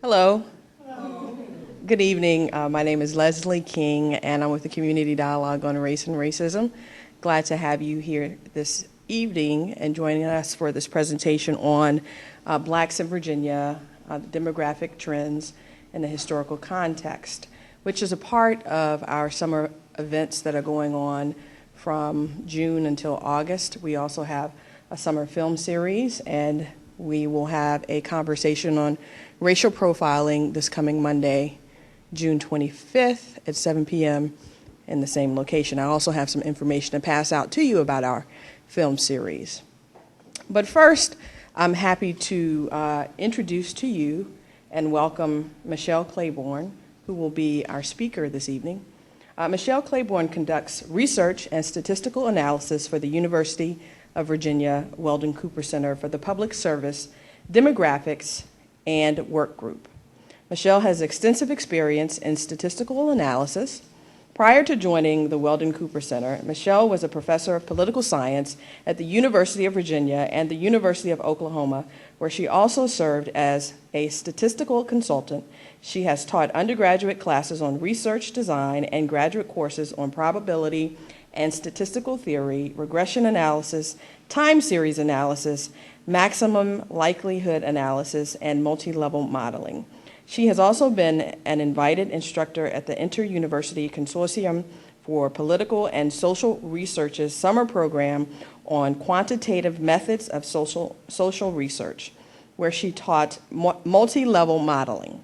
Hello. Good evening. My name is Leslie King, and I'm with the Community Dialogue on Race and Racism. Glad to have you here this evening and joining us for this presentation on Blacks in Virginia, demographic trends, and the historical context, which is a part of our summer events that are going on from June until August. We also have a summer film series, and we will have a conversation on racial profiling this coming Monday, June 25th at 7 p.m. in the same location. I also have some information to pass out to you about our film series. But first, I'm happy to introduce to you and welcome Michelle Claiborne, who will be our speaker this evening. Michelle Claiborne conducts research and statistical analysis for the University of Virginia Weldon Cooper Center for the Public Service, Demographics, and Work Group. Michelle has extensive experience in statistical analysis. Prior to joining the Weldon Cooper Center, Michelle was a professor of political science at the University of Virginia and the University of Oklahoma, where she also served as a statistical consultant. She has taught undergraduate classes on research design and graduate courses on probability and statistical theory, regression analysis, time series analysis, maximum likelihood analysis, and multi-level modeling. She has also been an invited instructor at the Inter-University Consortium for Political and Social Research's summer program on quantitative methods of social research, where she taught multi-level modeling.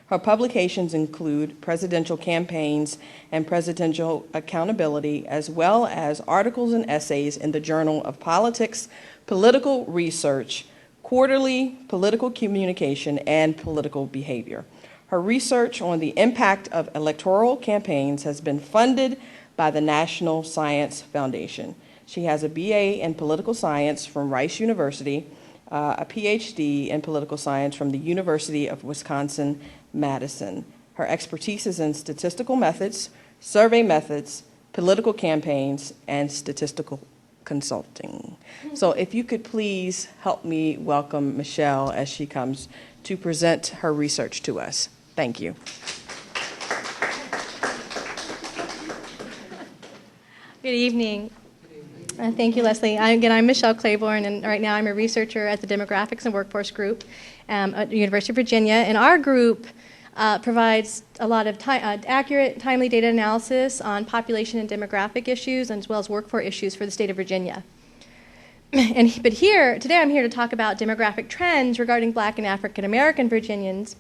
Her publications include presidential campaigns and presidential accountability, as well as articles and essays in the Journal of Politics, Political Research, Quarterly Political Communication, and Political Behavior. Her research on the impact of electoral campaigns has been funded by the National Science Foundation. She has a BA in political science from Rice University, a PhD in political science from the University of Wisconsin-Madison. Her expertise is in statistical methods, survey methods, political campaigns, and statistical consulting. So if you could please help me welcome Michelle as she comes to present her research to us. Thank you. Good evening. Thank you, Leslie. I'm Michelle Claiborne, and right now I'm a researcher at the Demographics and Workforce Group at the University of Virginia. And our group provides a lot of accurate, timely data analysis on population and demographic issues, as well as workforce issues for the state of Virginia. But today I'm here to talk about demographic trends regarding Black and African American Virginians.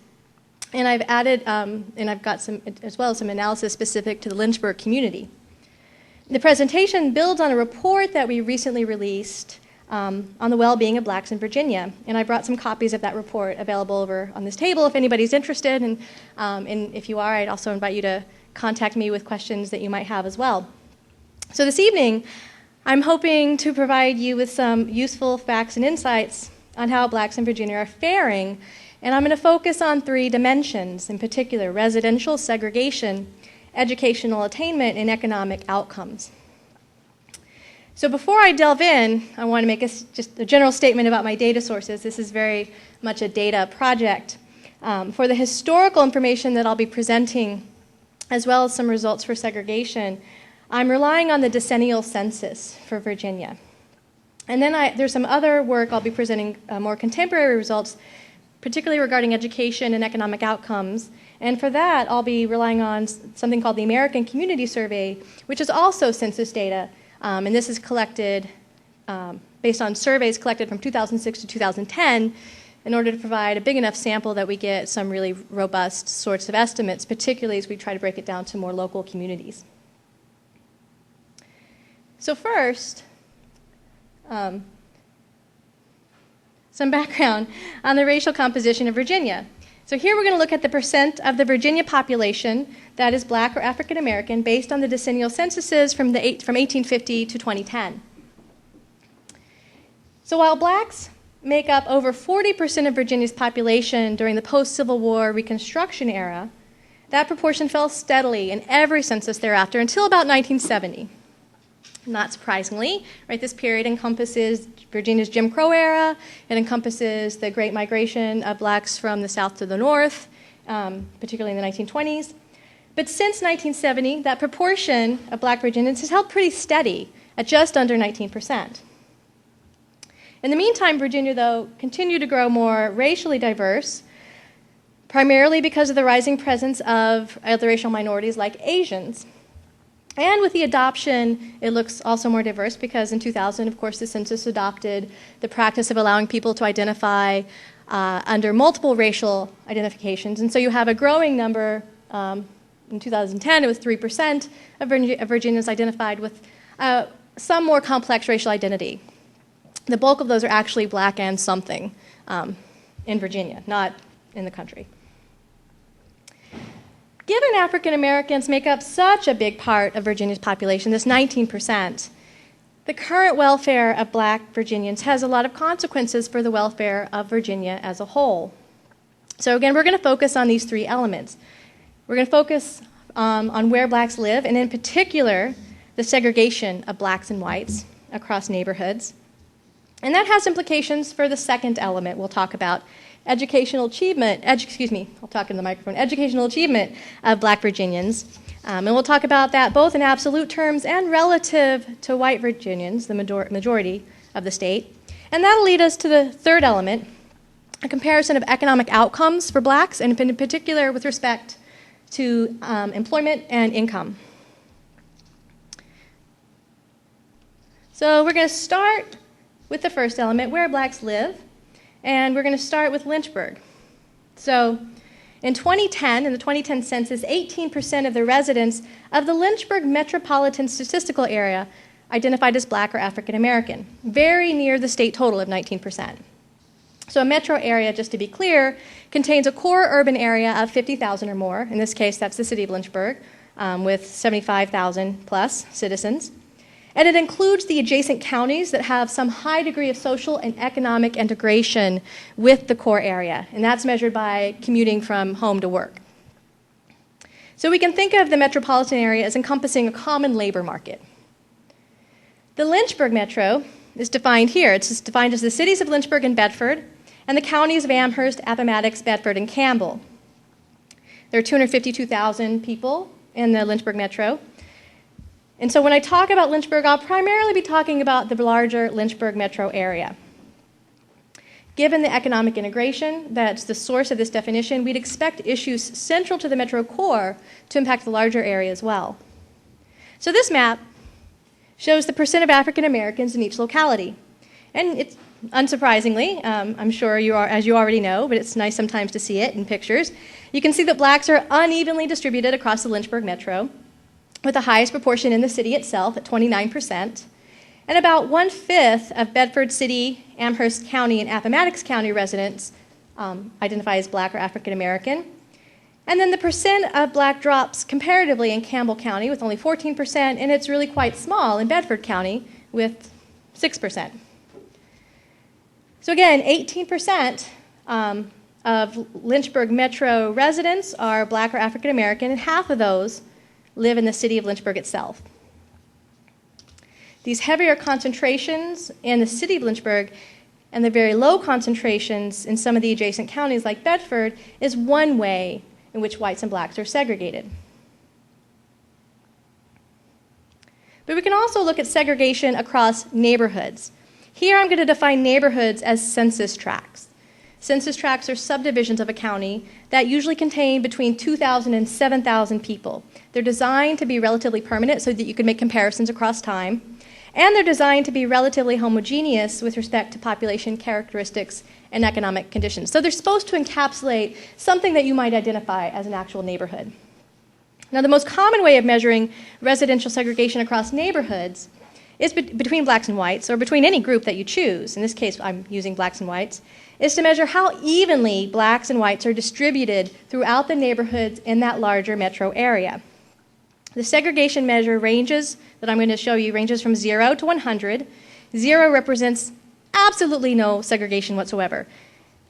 And I've added, and I've got some, as well as some analysis specific to the Lynchburg community. The presentation builds on a report that we recently released on the well-being of Blacks in Virginia, and I brought some copies of that report available over on this table if anybody's interested, and if you are, I'd also invite you to contact me with questions that you might have as well. So this evening, I'm hoping to provide you with some useful facts and insights on how Blacks in Virginia are faring, and I'm going to focus on three dimensions, in particular, residential segregation, educational attainment, and economic outcomes. So before I delve in, I want to make just a general statement about my data sources. This is very much a data project. For the historical information that I'll be presenting, as well as some results for segregation, I'm relying on the decennial census for Virginia. And then there's some other work I'll be presenting, more contemporary results, particularly regarding education and economic outcomes. And for that, I'll be relying on something called the American Community Survey, which is also census data. And this is collected based on surveys collected from 2006 to 2010 in order to provide a big enough sample that we get some really robust sorts of estimates, particularly as we try to break it down to more local communities. So first, some background on the racial composition of Virginia. So here we're going to look at the percent of the Virginia population that is Black or African American based on the decennial censuses from 1850 to 2010. So while Blacks make up over 40% of Virginia's population during the post-Civil War Reconstruction era, that proportion fell steadily in every census thereafter until about 1970. Not surprisingly, right, this period encompasses Virginia's Jim Crow era. It encompasses the Great Migration of blacks from the South to the North, particularly in the 1920s. But since 1970, that proportion of black Virginians has held pretty steady at just under 19%. In the meantime, Virginia, though, continued to grow more racially diverse, primarily because of the rising presence of other racial minorities like Asians. And with the adoption, it looks also more diverse because in 2000, of course, the census adopted the practice of allowing people to identify under multiple racial identifications. And so you have a growing number. In 2010, it was 3% of Virginians identified with some more complex racial identity. The bulk of those are actually black and something in Virginia, not in the country. Given African Americans make up such a big part of Virginia's population, this 19%, the current welfare of black Virginians has a lot of consequences for the welfare of Virginia as a whole. So again, we're going to focus on these three elements. We're going to focus on where blacks live, and in particular, the segregation of blacks and whites across neighborhoods. And that has implications for the second element we'll talk about, educational achievement, I'll talk into the microphone, educational achievement of black Virginians. And we'll talk about that both in absolute terms and relative to white Virginians, the majority of the state. And that'll lead us to the third element, a comparison of economic outcomes for blacks, and in particular with respect to employment and income. So we're going to start with the first element, where blacks live. And we're going to start with Lynchburg. So in 2010, in the 2010 census, 18% of the residents of the Lynchburg metropolitan statistical area identified as black or African American, very near the state total of 19%. So a metro area, just to be clear, contains a core urban area of 50,000 or more. In this case, that's the city of Lynchburg, with 75,000 plus citizens. And it includes the adjacent counties that have some high degree of social and economic integration with the core area, and that's measured by commuting from home to work. So we can think of the metropolitan area as encompassing a common labor market. The Lynchburg metro is defined here. It's defined as the cities of Lynchburg and Bedford, and the counties of Amherst, Appomattox, Bedford, and Campbell. There are 252,000 people in the Lynchburg metro. And so when I talk about Lynchburg, I'll primarily be talking about the larger Lynchburg metro area. Given the economic integration that's the source of this definition, we'd expect issues central to the metro core to impact the larger area as well. So this map shows the percent of African Americans in each locality. And it's unsurprisingly, I'm sure you are, as you already know, but it's nice sometimes to see it in pictures. You can see that blacks are unevenly distributed across the Lynchburg metro, with the highest proportion in the city itself at 29%, and about 1/5 of Bedford City, Amherst County, and Appomattox County residents identify as black or African American. And then the percent of black drops comparatively in Campbell County with only 14%, and it's really quite small in Bedford County with 6%. So again, 18% of Lynchburg metro residents are black or African American, and half of those live in the city of Lynchburg itself. These heavier concentrations in the city of Lynchburg and the very low concentrations in some of the adjacent counties like Bedford is one way in which whites and blacks are segregated. But we can also look at segregation across neighborhoods. Here I'm going to define neighborhoods as census tracts. Census tracts are subdivisions of a county that usually contain between 2,000 and 7,000 people. They're designed to be relatively permanent so that you can make comparisons across time. And they're designed to be relatively homogeneous with respect to population characteristics and economic conditions. So they're supposed to encapsulate something that you might identify as an actual neighborhood. Now, the most common way of measuring residential segregation across neighborhoods is between blacks and whites, or between any group that you choose. In this case, I'm using blacks and whites, is to measure how evenly blacks and whites are distributed throughout the neighborhoods in that larger metro area. The segregation measure ranges, that I'm going to show you, ranges from 0 to 100. 0 represents absolutely no segregation whatsoever.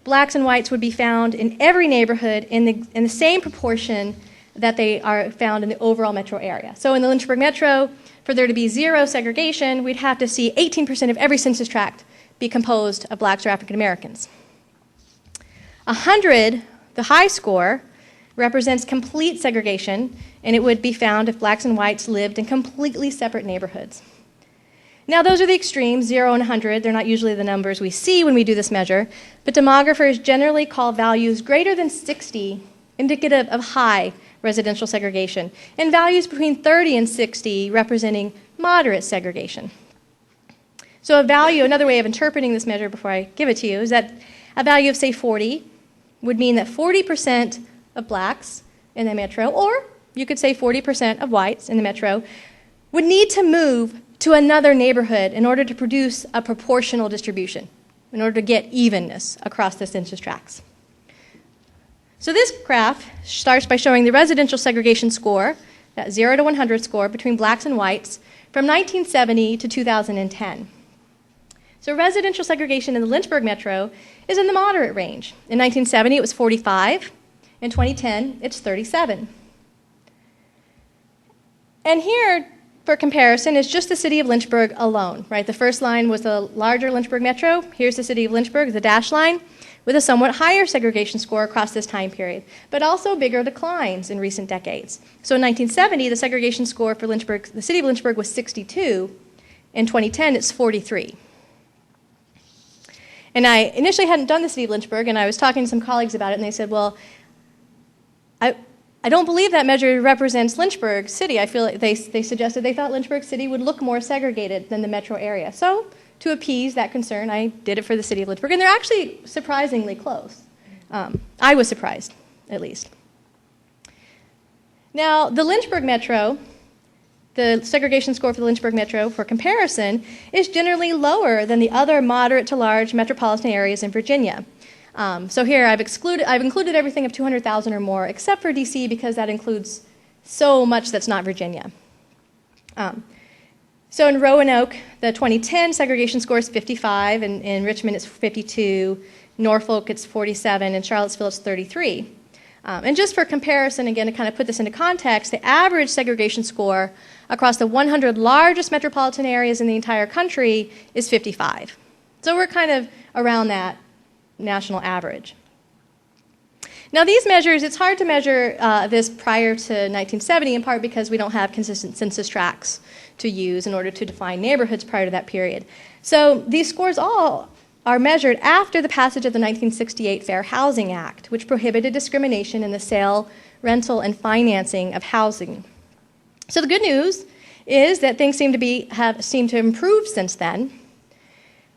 Blacks and whites would be found in every neighborhood in the same proportion that they are found in the overall metro area. So in the Lynchburg metro, for there to be zero segregation, we'd have to see 18% of every census tract be composed of blacks or African Americans. 100, the high score, represents complete segregation, and it would be found if blacks and whites lived in completely separate neighborhoods. Now, those are the extremes, 0 and 100. They're not usually the numbers we see when we do this measure, but demographers generally call values greater than 60 indicative of high residential segregation, and values between 30 and 60 representing moderate segregation. So a value, another way of interpreting this measure before I give it to you, is that a value of, say, 40 would mean that 40% of blacks in the metro, or you could say 40% of whites in the metro, would need to move to another neighborhood in order to produce a proportional distribution, in order to get evenness across the census tracts. So this graph starts by showing the residential segregation score, that 0 to 100 score, between blacks and whites from 1970 to 2010. So residential segregation in the Lynchburg metro is in the moderate range. In 1970, it was 45. In 2010, it's 37. And here, for comparison, is just the city of Lynchburg alone, right? The first line was the larger Lynchburg metro. Here's the city of Lynchburg, the dashed line, with a somewhat higher segregation score across this time period, but also bigger declines in recent decades. So in 1970, the segregation score for Lynchburg, the city of Lynchburg, was 62. In 2010, it's 43. And I initially hadn't done the city of Lynchburg, and I was talking to some colleagues about it, and they said, well, I don't believe that measure represents Lynchburg City. I feel like they suggested they thought Lynchburg City would look more segregated than the metro area. So to appease that concern, I did it for the city of Lynchburg, and they're actually surprisingly close. I was surprised, at least. Now, the Lynchburg metro, the segregation score for the Lynchburg metro, for comparison, is generally lower than the other moderate to large metropolitan areas in Virginia. So here I've included everything of 200,000 or more, except for DC, because that includes so much that's not Virginia. So in Roanoke, the 2010 segregation score is 55, and in Richmond it's 52, Norfolk it's 47, and Charlottesville it's 33. And just for comparison, again, to kind of put this into context, the average segregation score across the 100 largest metropolitan areas in the entire country is 55. So we're kind of around that national average. Now these measures, it's hard to measure this prior to 1970, in part because we don't have consistent census tracts to use in order to define neighborhoods prior to that period. So these scores all are measured after the passage of the 1968 Fair Housing Act, which prohibited discrimination in the sale, rental, and financing of housing. So the good news is that things seem to improve since then,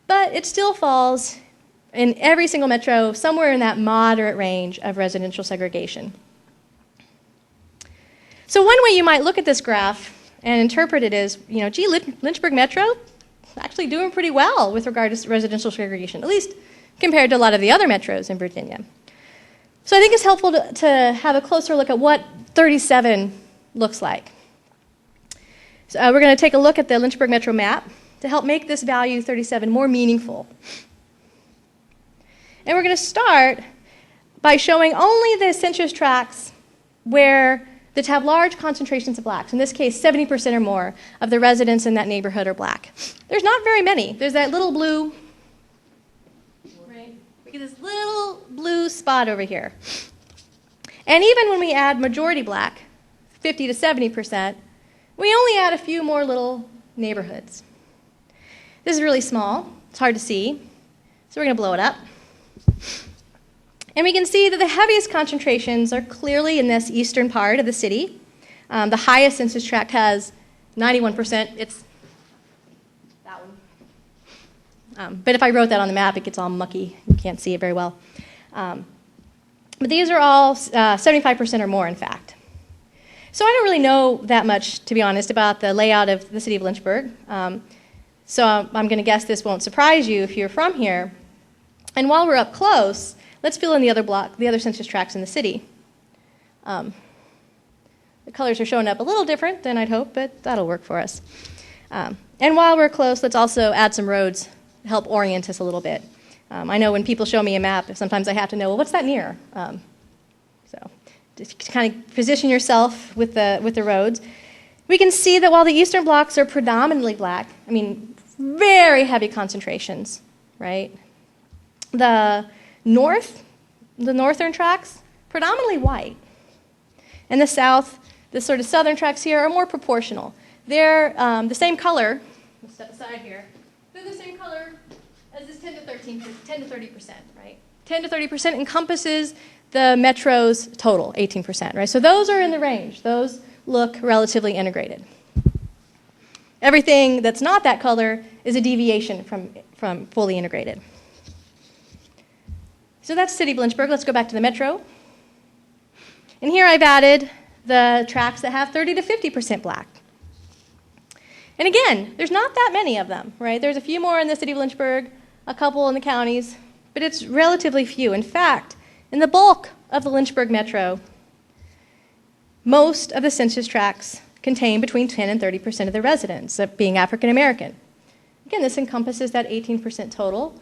but it still falls in every single metro somewhere in that moderate range of residential segregation. So one way you might look at this graph and interpret it is, gee, Lynchburg metro actually doing pretty well with regard to residential segregation, at least compared to a lot of the other metros in Virginia. So I think it's helpful to have a closer look at what 37 looks like. So we're going to take a look at the Lynchburg metro map to help make this value 37 more meaningful. And we're going to start by showing only the census tracts that have large concentrations of blacks. In this case, 70% or more of the residents in that neighborhood are black. There's not very many. There's that little blue, right? We get this little blue spot over here. And even when we add majority black, 50 to 70%, we only add a few more little neighborhoods. This is really small. It's hard to see. So we're going to blow it up. And we can see that the heaviest concentrations are clearly in this eastern part of the city. The highest census tract has 91%. It's that one. But if I wrote that on the map, it gets all mucky. You can't see it very well. But these are all 75% or more, in fact. So I don't really know that much, to be honest, about the layout of the city of Lynchburg. So I'm going to guess this won't surprise you if you're from here. And while we're up close, let's fill in the other census tracts in the city. The colors are showing up a little different than I'd hoped, but that'll work for us. And while we're close, let's also add some roads to help orient us a little bit. I know when people show me a map, sometimes I have to know, well, what's that near? So to kind of position yourself with the roads, we can see that while the eastern blocks are predominantly black, I mean, very heavy concentrations, right? The northern tracts, predominantly white. And the south, the sort of southern tracts here are more proportional. They're the same color, let's step aside here, they're the same color as this 10 to 30%, right? 10 to 30% encompasses the metro's total, 18%, right? So those are in the range. Those look relatively integrated. Everything that's not that color is a deviation from fully integrated. So that's City of Lynchburg. Let's go back to the metro. And here I've added the tracts that have 30 to 50% black. And again, there's not that many of them, right? There's a few more in the City of Lynchburg, a couple in the counties, but it's relatively few. In fact, in the bulk of the Lynchburg metro, most of the census tracts contain between 10 and 30% of the residents being African American. Again, this encompasses that 18% total,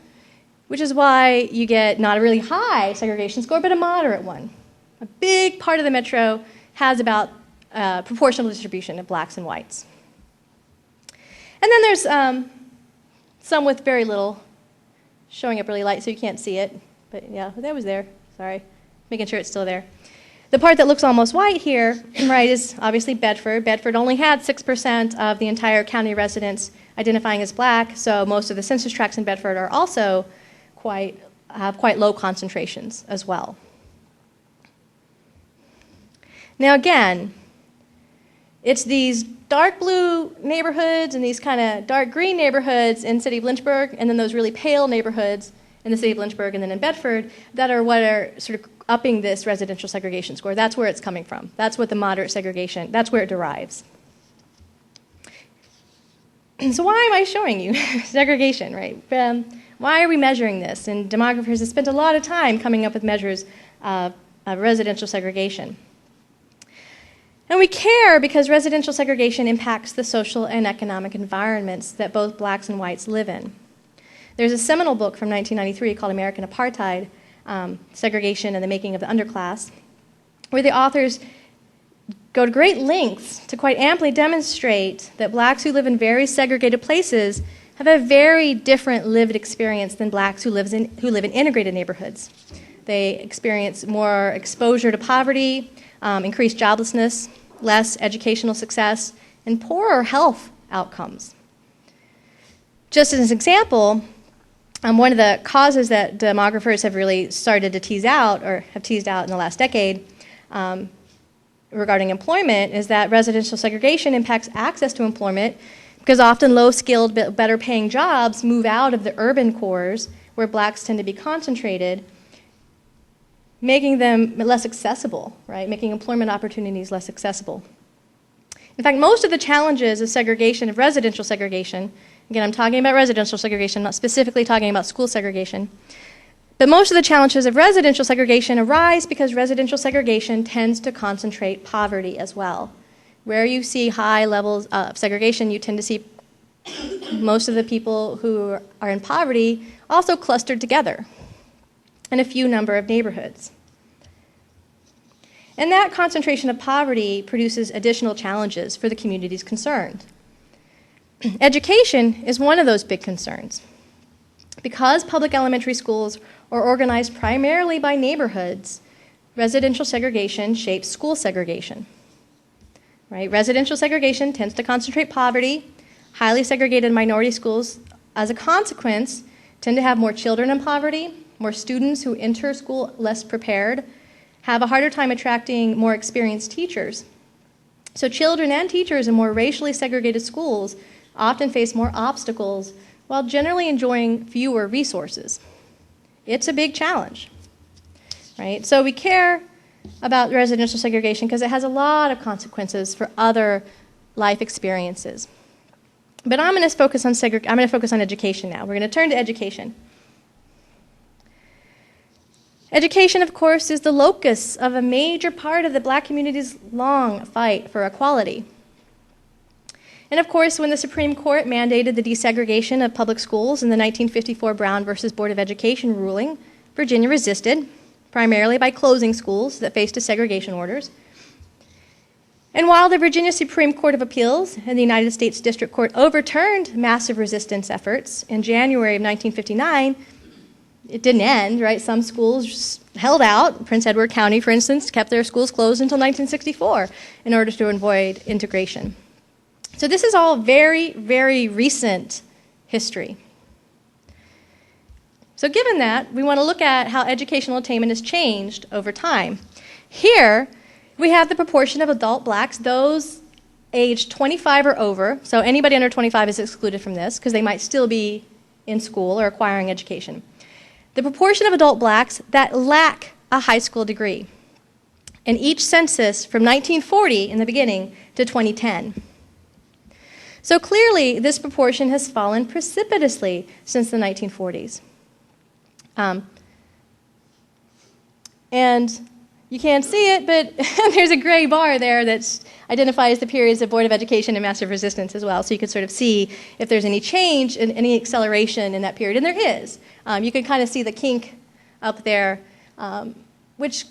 which is why you get not a really high segregation score, but a moderate one. A big part of the metro has about proportional distribution of blacks and whites. And then there's some with very little, showing up really light so you can't see it. But yeah, that was there. Sorry. Making sure it's still there. The part that looks almost white here, right, is obviously Bedford. Bedford only had 6% of the entire county residents identifying as black, so most of the census tracts in Bedford are also have quite low concentrations as well. Now again, it's these dark blue neighborhoods and these kind of dark green neighborhoods in the City of Lynchburg, and then those really pale neighborhoods in the City of Lynchburg and then in Bedford that are what are sort of upping this residential segregation score. That's where it's coming from. That's what the moderate segregation, that's where it derives. So why am I showing you segregation, right? Why are we measuring this? And demographers have spent a lot of time coming up with measures of residential segregation. And we care because residential segregation impacts the social and economic environments that both blacks and whites live in. There's a seminal book from 1993 called American Apartheid, Segregation and the Making of the Underclass, where the authors go to great lengths to quite amply demonstrate that blacks who live in very segregated places have a very different lived experience than blacks who live in integrated neighborhoods. They experience more exposure to poverty, increased joblessness, less educational success, and poorer health outcomes. Just as an example, one of the causes that demographers have really started to tease out, or have teased out in the last decade, regarding employment is that residential segregation impacts access to employment because often low-skilled, better paying jobs move out of the urban cores where blacks tend to be concentrated, making them less accessible, right? Making employment opportunities less accessible. In fact, most of the challenges of segregation, of residential segregation, again, I'm talking about residential segregation, not specifically talking about school segregation, but most of the challenges of residential segregation arise because residential segregation tends to concentrate poverty as well. Where you see high levels of segregation, you tend to see most of the people who are in poverty also clustered together in a few number of neighborhoods. And that concentration of poverty produces additional challenges for the communities concerned. Education is one of those big concerns. Because public elementary schools are organized primarily by neighborhoods, residential segregation shapes school segregation. Right? Residential segregation tends to concentrate poverty. Highly segregated minority schools, as a consequence, tend to have more children in poverty, more students who enter school less prepared, have a harder time attracting more experienced teachers. So children and teachers in more racially segregated schools often face more obstacles while generally enjoying fewer resources. It's a big challenge, right? So we care about residential segregation because it has a lot of consequences for other life experiences. But I'm going to focus on education now. We're going to turn to education. Education, of course, is the locus of a major part of the black community's long fight for equality. And of course, when the Supreme Court mandated the desegregation of public schools in the 1954 Brown versus Board of Education ruling, Virginia resisted. primarily by closing schools that faced desegregation orders. And while the Virginia Supreme Court of Appeals and the United States District Court overturned massive resistance efforts in January of 1959, it didn't end, right? Some schools just held out. Prince Edward County, for instance, kept their schools closed until 1964 in order to avoid integration. So this is all very, very recent history. So given that, we want to look at how educational attainment has changed over time. Here, we have the proportion of adult blacks, those aged 25 or over, so anybody under 25 is excluded from this because they might still be in school or acquiring education. The proportion of adult blacks that lack a high school degree in each census from 1940 in the beginning to 2010. So clearly, this proportion has fallen precipitously since the 1940s. And you can't see it, but there's a gray bar there that identifies the periods of Board of Education and massive resistance as well. So you can sort of see if there's any change and any acceleration in that period, and there is. You can kind of see the kink up there, which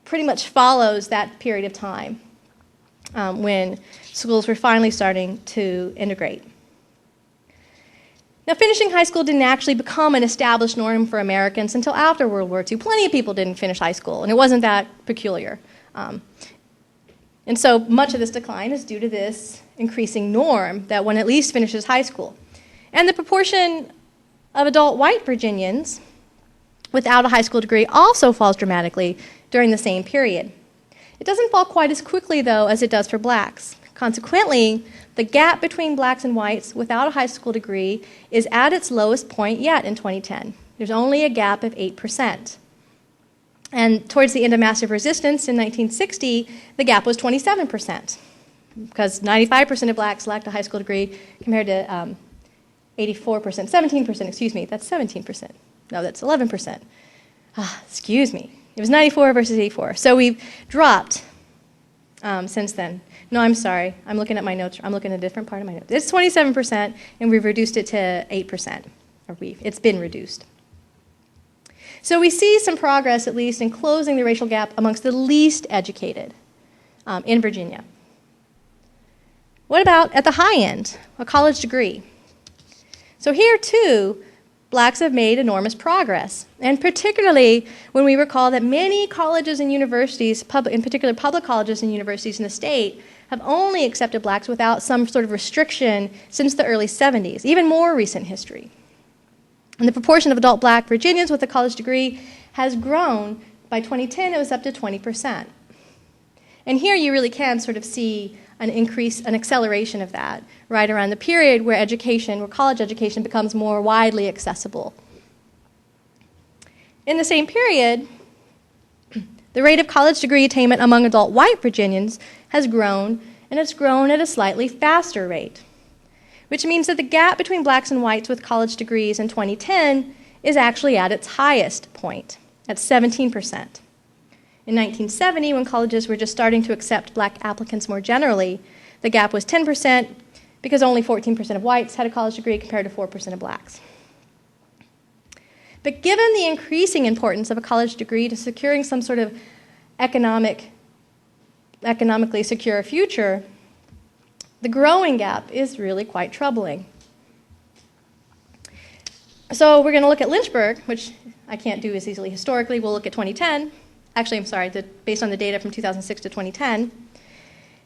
pretty much follows that period of time when schools were finally starting to integrate. Now, finishing high school didn't actually become an established norm for Americans until after World War II. Plenty of people didn't finish high school, and it wasn't that peculiar. And so much of this decline is due to this increasing norm that one at least finishes high school. And the proportion of adult white Virginians without a high school degree also falls dramatically during the same period. It doesn't fall quite as quickly, though, as it does for blacks. Consequently, the gap between blacks and whites without a high school degree is at its lowest point yet in 2010. There's only a gap of 8%. And towards the end of massive resistance in 1960, the gap was 27%, because 95% of blacks lacked a high school degree compared to 17%, excuse me, that's 17%. No, that's 11%. Excuse me. It was 94 versus 84. So we've dropped since then. No, I'm sorry. I'm looking at my notes. I'm looking at a different part of my notes. It's 27%, and we've reduced it to 8%. It's been reduced. So we see some progress, at least, in closing the racial gap amongst the least educated in Virginia. What about at the high end, a college degree? So here, too, blacks have made enormous progress, and particularly when we recall that many colleges and universities, in particular public colleges and universities in the state, have only accepted blacks without some sort of restriction since the early 70s, even more recent history. And the proportion of adult black Virginians with a college degree has grown. By 2010, it was up to 20%. And here you really can sort of see an increase, an acceleration of that, right around the period where college education becomes more widely accessible. In the same period, the rate of college degree attainment among adult white Virginians has grown, and it's grown at a slightly faster rate, which means that the gap between blacks and whites with college degrees in 2010 is actually at its highest point, at 17%. In 1970, when colleges were just starting to accept black applicants more generally, the gap was 10% because only 14% of whites had a college degree compared to 4% of blacks. But given the increasing importance of a college degree to securing some sort of economically secure future, the growing gap is really quite troubling. So we're going to look at Lynchburg, which I can't do as easily historically. We'll look at 2010. Actually, I'm sorry, based on the data from 2006 to 2010.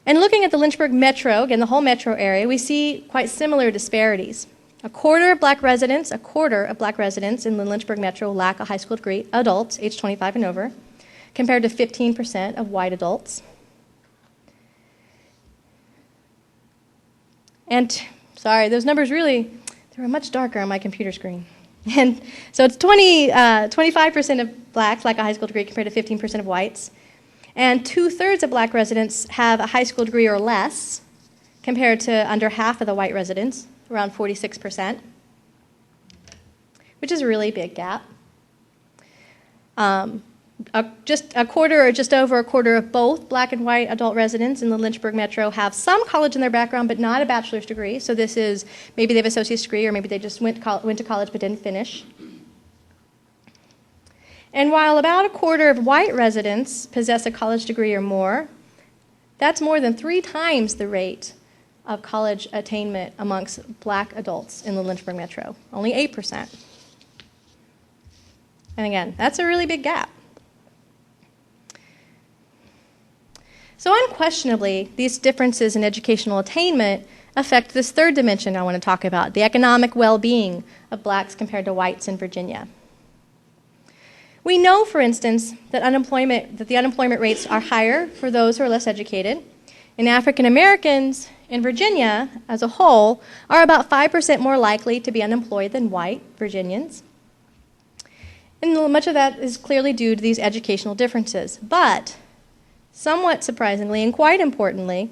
And looking at the Lynchburg metro, again, the whole metro area, we see quite similar disparities. A quarter of black residents in the Lynchburg metro lack a high school degree, adults, age 25 and over, compared to 15% of white adults. And, sorry, those numbers they were much darker on my computer screen. And so it's 25% of blacks lack a high school degree compared to 15% of whites. And 2/3 of black residents have a high school degree or less compared to under half of the white residents, around 46%, which is a really big gap. Just a quarter or just over a quarter of both black and white adult residents in the Lynchburg metro have some college in their background but not a bachelor's degree. So this is maybe they have an associate's degree or maybe they just went to college but didn't finish. And while about a quarter of white residents possess a college degree or more, that's more than 3 times the rate of college attainment amongst black adults in the Lynchburg Metro, only 8%. And again, that's a really big gap. So unquestionably, these differences in educational attainment affect this third dimension I want to talk about, the economic well-being of blacks compared to whites in Virginia. We know, for instance, that the unemployment rates are higher for those who are less educated. And African Americans in Virginia as a whole are about 5% more likely to be unemployed than white Virginians. And much of that is clearly due to these educational differences. But somewhat surprisingly and quite importantly,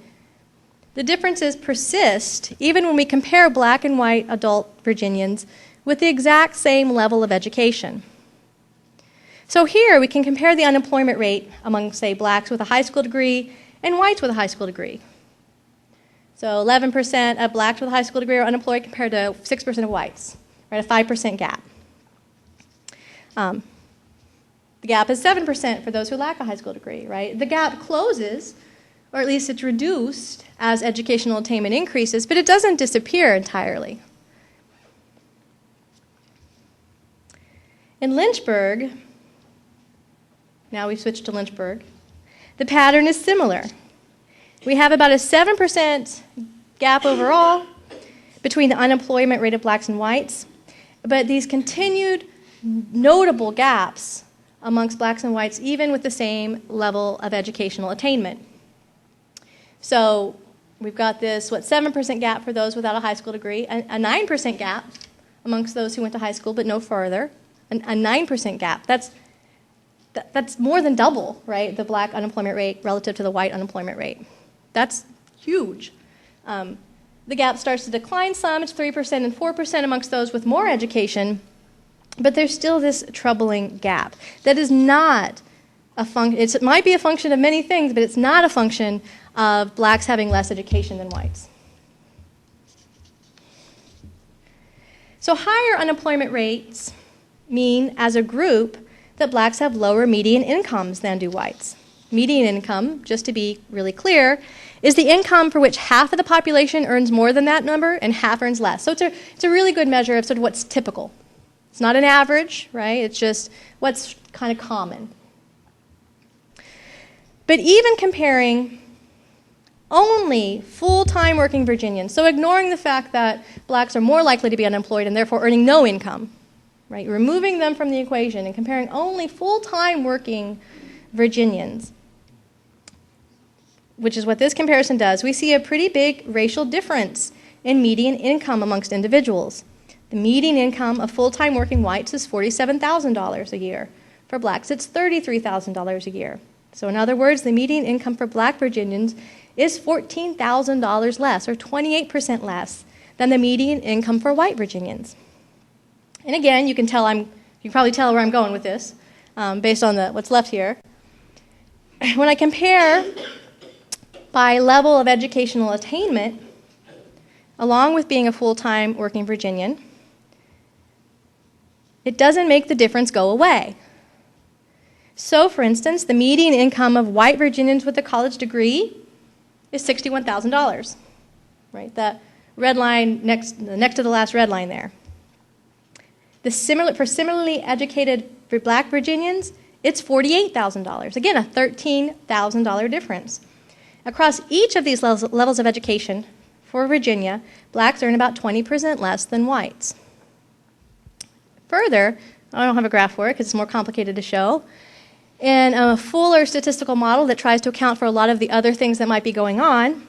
the differences persist even when we compare black and white adult Virginians with the exact same level of education. So here we can compare the unemployment rate among, say, blacks with a high school degree and whites with a high school degree. So 11% of blacks with a high school degree are unemployed compared to 6% of whites, right? A 5% gap. The gap is 7% for those who lack a high school degree, right? The gap closes, or at least it's reduced as educational attainment increases, but it doesn't disappear entirely. In Lynchburg, now we've switched to Lynchburg, the pattern is similar. We have about a 7% gap overall between the unemployment rate of blacks and whites, but these continued notable gaps amongst blacks and whites, even with the same level of educational attainment. So we've got this, 7% gap for those without a high school degree, a 9% gap amongst those who went to high school but no further, a 9% gap. That's more than double, right, the black unemployment rate relative to the white unemployment rate. That's huge. The gap starts to decline some. It's 3% and 4% amongst those with more education, but there's still this troubling gap. That is not a function. It might be a function of many things, but it's not a function of blacks having less education than whites. So higher unemployment rates mean, as a group, that blacks have lower median incomes than do whites. Median income, just to be really clear, is the income for which half of the population earns more than that number and half earns less. So it's a really good measure of sort of what's typical. It's not an average, right? It's just what's kind of common. But even comparing only full-time working Virginians, so ignoring the fact that blacks are more likely to be unemployed and therefore earning no income, right? Removing them from the equation and comparing only full-time working Virginians, which is what this comparison does, we see a pretty big racial difference in median income amongst individuals. The median income of full-time working whites is $47,000 a year. For blacks, it's $33,000 a year. So in other words, the median income for black Virginians is $14,000 less, or 28% less, than the median income for white Virginians. And again, you can probably tell where I'm going with this, based on what's left here. When I compare by level of educational attainment, along with being a full-time working Virginian, it doesn't make the difference go away. So, for instance, the median income of white Virginians with a college degree is $61,000, right? That red line next to the last red line there. For similarly educated black Virginians, it's $48,000. Again, a $13,000 difference. Across each of these levels of education for Virginia, blacks earn about 20% less than whites. Further, I don't have a graph for it because it's more complicated to show. In a fuller statistical model that tries to account for a lot of the other things that might be going on,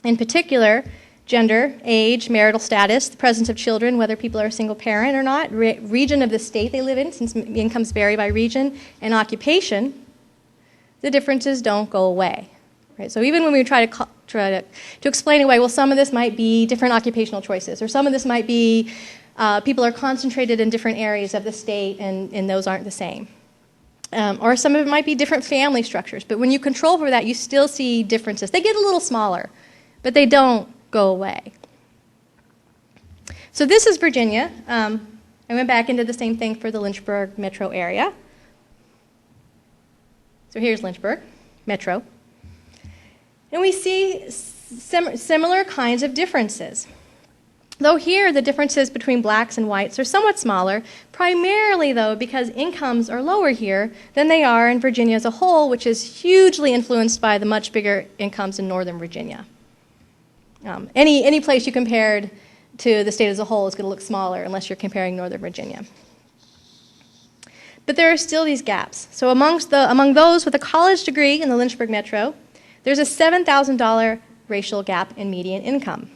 in particular, gender, age, marital status, the presence of children, whether people are a single parent or not, region of the state they live in, since incomes vary by region, and occupation, the differences don't go away. Right? So even when we try to explain away, well, some of this might be different occupational choices, or some of this might be people are concentrated in different areas of the state and those aren't the same. Or some of it might be different family structures. But when you control for that, you still see differences. They get a little smaller, but they don't go away. So this is Virginia. I went back into the same thing for the Lynchburg metro area. So here's Lynchburg Metro. And we see similar kinds of differences. Though here the differences between blacks and whites are somewhat smaller, primarily though because incomes are lower here than they are in Virginia as a whole, which is hugely influenced by the much bigger incomes in Northern Virginia. Any place you compared to the state as a whole is going to look smaller unless you're comparing Northern Virginia. But there are still these gaps. So among those with a college degree in the Lynchburg Metro, there's a $7,000 racial gap in median income.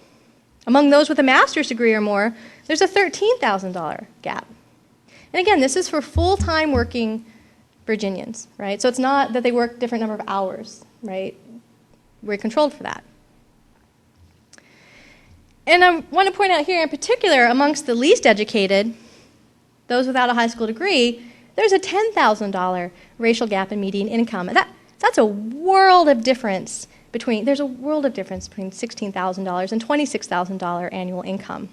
Among those with a master's degree or more, there's a $13,000 gap. And again, this is for full-time working Virginians, right? So it's not that they work a different number of hours, right? We're controlled for that. And I want to point out here in particular, amongst the least educated, those without a high school degree, there's a $10,000 racial gap in median income. That's a world of difference between $16,000 and $26,000 annual income.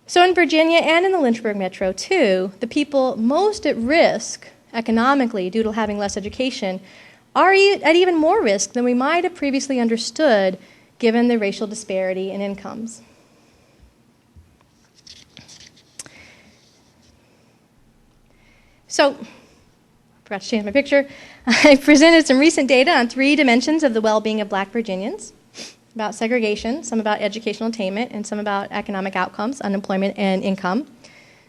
So in Virginia and in the Lynchburg Metro too, the people most at risk economically due to having less education are at even more risk than we might have previously understood given the racial disparity in incomes. So, forgot to change my picture. I presented some recent data on 3 dimensions of the well-being of black Virginians, about segregation, some about educational attainment, and some about economic outcomes, unemployment, and income.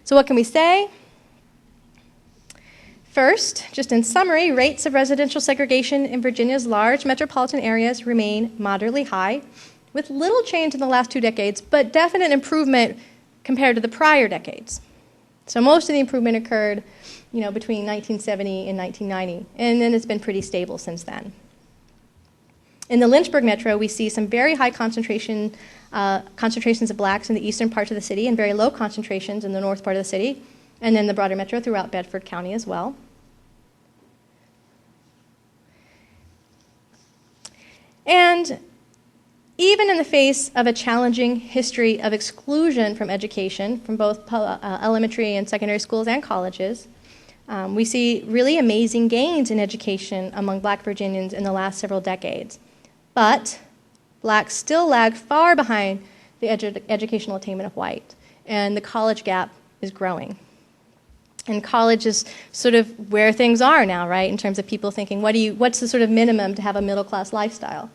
So what can we say? First, just in summary, rates of residential segregation in Virginia's large metropolitan areas remain moderately high, with little change in the last 2 decades, but definite improvement compared to the prior decades. So most of the improvement occurred between 1970 and 1990, and then it's been pretty stable since then. In the Lynchburg Metro, we see some very high concentrations of blacks in the eastern parts of the city and very low concentrations in the north part of the city, and then the broader metro throughout Bedford County as well. And even in the face of a challenging history of exclusion from education from both elementary and secondary schools and colleges, we see really amazing gains in education among black Virginians in the last several decades. But blacks still lag far behind the educational attainment of white, and the college gap is growing. And college is sort of where things are now, right, in terms of people thinking, what's the sort of minimum to have a middle-class lifestyle?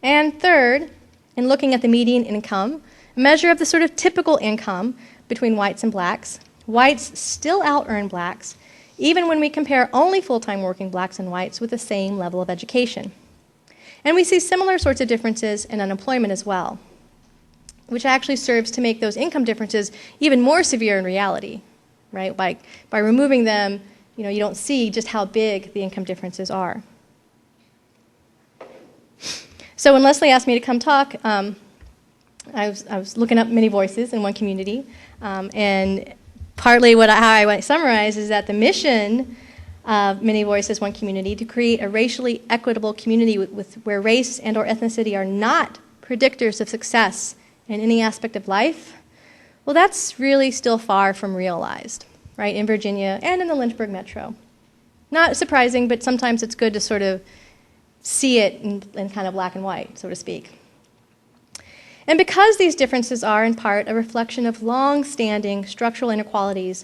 And third, in looking at the median income, a measure of the sort of typical income between whites and blacks, whites still out-earn blacks, even when we compare only full-time working blacks and whites with the same level of education. And we see similar sorts of differences in unemployment as well, which actually serves to make those income differences even more severe in reality, right? By removing them, you don't see just how big the income differences are. So when Leslie asked me to come talk, I was looking up many voices in one community, and partly how I want to summarize is that the mission of Many Voices, One Community, to create a racially equitable community where race and or ethnicity are not predictors of success in any aspect of life, well, that's really still far from realized, right, in Virginia and in the Lynchburg Metro. Not surprising, but sometimes it's good to sort of see it in kind of black and white, so to speak. And because these differences are in part a reflection of long-standing structural inequalities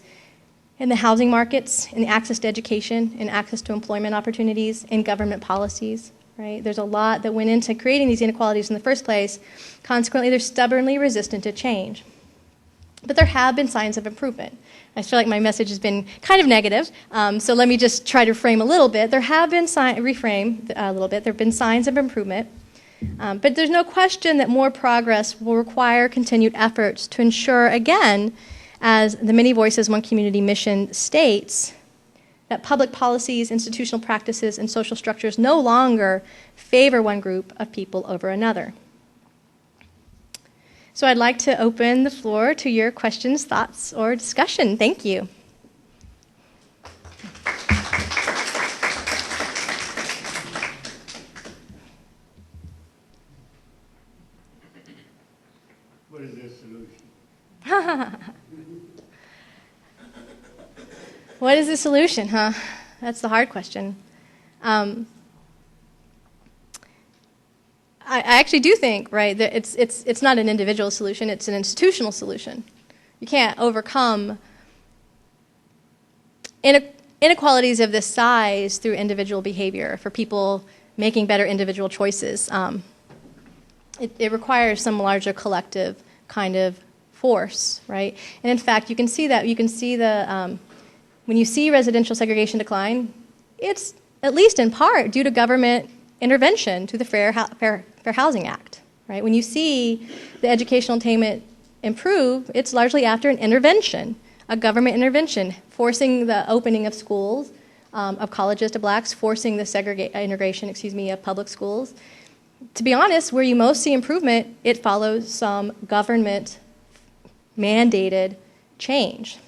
in the housing markets, in the access to education, in access to employment opportunities, in government policies, right? There's a lot that went into creating these inequalities in the first place. Consequently, they're stubbornly resistant to change. But there have been signs of improvement. I feel like my message has been kind of negative, so let me just try to frame a little bit. There have been reframe a little bit. There have been signs of improvement, but there's no question that more progress will require continued efforts to ensure, again, as the Many Voices, One Community mission states, that public policies, institutional practices, and social structures no longer favor one group of people over another. So I'd like to open the floor to your questions, thoughts, or discussion. Thank you. What is their solution? What is the solution, huh? That's the hard question. I actually do think, right, that it's not an individual solution, it's an institutional solution. You can't overcome inequalities of this size through individual behavior for people making better individual choices. It requires some larger collective kind of force, right? And in fact, you can see that. You can see when you see residential segregation decline, it's at least in part due to government intervention to the Fair Housing Act, right? When you see the educational attainment improve, it's largely after an intervention, a government intervention, forcing the opening of schools, of colleges to blacks, forcing the integration of public schools. To be honest, where you most see improvement, it follows some government mandated change.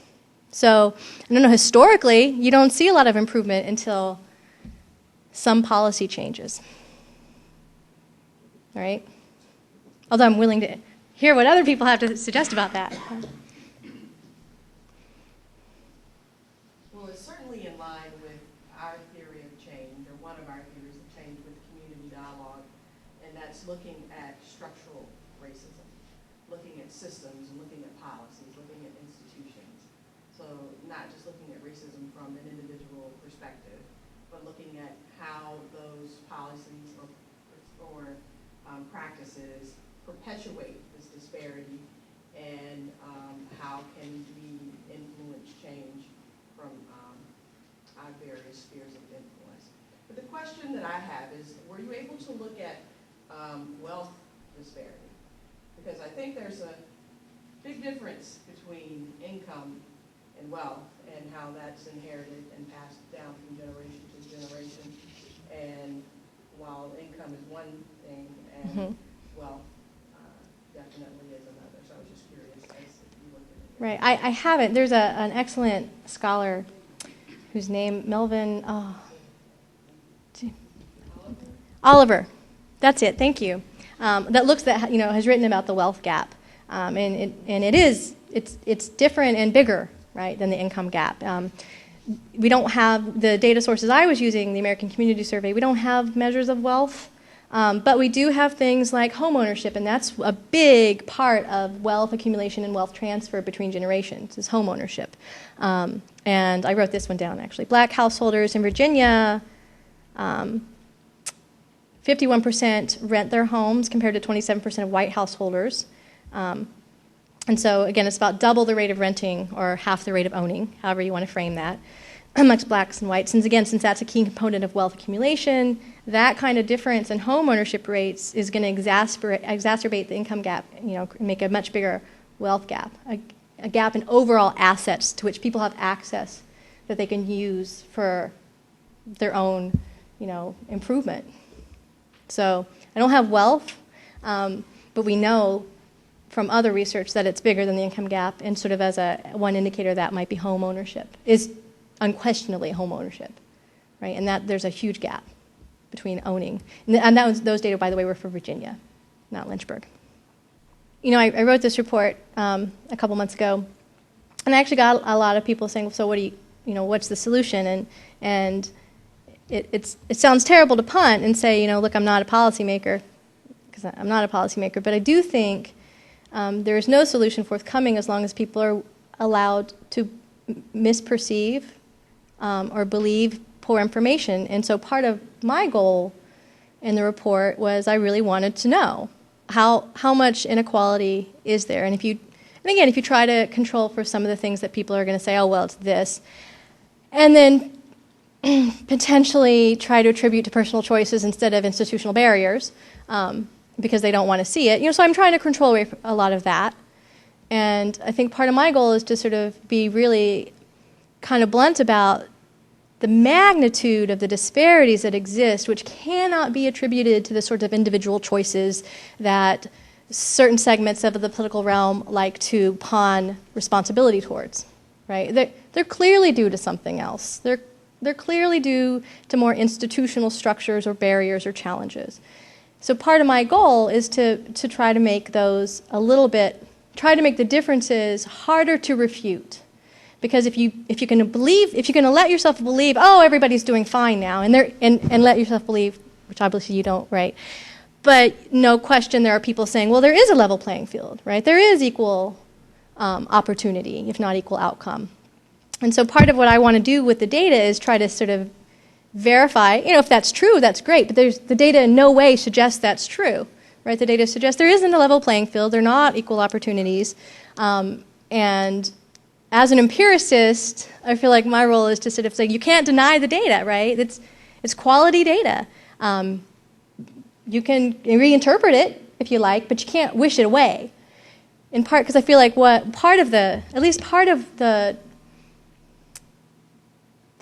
So, I don't know, historically, you don't see a lot of improvement until some policy changes. All right? Although I'm willing to hear what other people have to suggest about that. Well, it's certainly in line with our theory of change, or one of our theories of change with community dialogue, and that's looking at structural racism, looking at systems, and looking at policies, looking at institutions. So not just looking at racism from an individual perspective, but looking at how those policies or practices perpetuate this disparity, and how can we influence change from our various spheres of influence. But the question that I have is, were you able to look at wealth disparity? Because I think there's a big difference between income and wealth, and how that's inherited and passed down from generation to generation. And while income is one thing, and wealth definitely is another. So I was just curious as you looked at it. Right, I haven't. There's an excellent scholar whose name, Melvin Oliver. That's it, thank you. That looks at, has written about the wealth gap. And it's different and bigger, right, than the income gap. We don't have the data sources I was using, the American Community Survey, we don't have measures of wealth, but we do have things like home ownership, and that's a big part of wealth accumulation and wealth transfer between generations, is home ownership. And I wrote this one down, actually. Black householders in Virginia, 51% rent their homes compared to 27% of white householders. And so, again, it's about double the rate of renting or half the rate of owning, however you want to frame that, amongst blacks and whites. And again, since that's a key component of wealth accumulation, that kind of difference in home ownership rates is going to exacerbate the income gap, make a much bigger wealth gap, a gap in overall assets to which people have access that they can use for their own, improvement. So I don't have wealth, but we know from other research that it's bigger than the income gap, and sort of as one indicator that might be home ownership, is unquestionably home ownership, right? And that there's a huge gap between owning. And those data, by the way, were for Virginia, not Lynchburg. I wrote this report a couple months ago, and I actually got a lot of people saying, so what's the solution? And it sounds terrible to punt and say, look, I'm not a policymaker, because I'm not a policymaker, but I do think there is no solution forthcoming as long as people are allowed to misperceive or believe poor information. And so part of my goal in the report was I really wanted to know how much inequality is there. And if you try to control for some of the things that people are going to say, oh, well, it's this, and then potentially try to attribute to personal choices instead of institutional barriers, because they don't want to see it. So I'm trying to control away a lot of that. And I think part of my goal is to sort of be really kind of blunt about the magnitude of the disparities that exist, which cannot be attributed to the sort of individual choices that certain segments of the political realm like to pawn responsibility towards, right? They're clearly due to something else. They're clearly due to more institutional structures or barriers or challenges. So part of my goal is to try to make those try to make the differences harder to refute. Because if you're going to let yourself believe, oh, everybody's doing fine now, and let yourself believe, which obviously you don't, right? But no question, there are people saying, well, there is a level playing field, right? There is equal opportunity, if not equal outcome. And so part of what I want to do with the data is try to sort of verify, if that's true, that's great, but the data in no way suggests that's true, right? The data suggests there isn't a level playing field, they're not equal opportunities, and as an empiricist, I feel like my role is to sort of say, you can't deny the data, right? It's quality data. You can reinterpret it if you like, but you can't wish it away. In part because I feel like part of the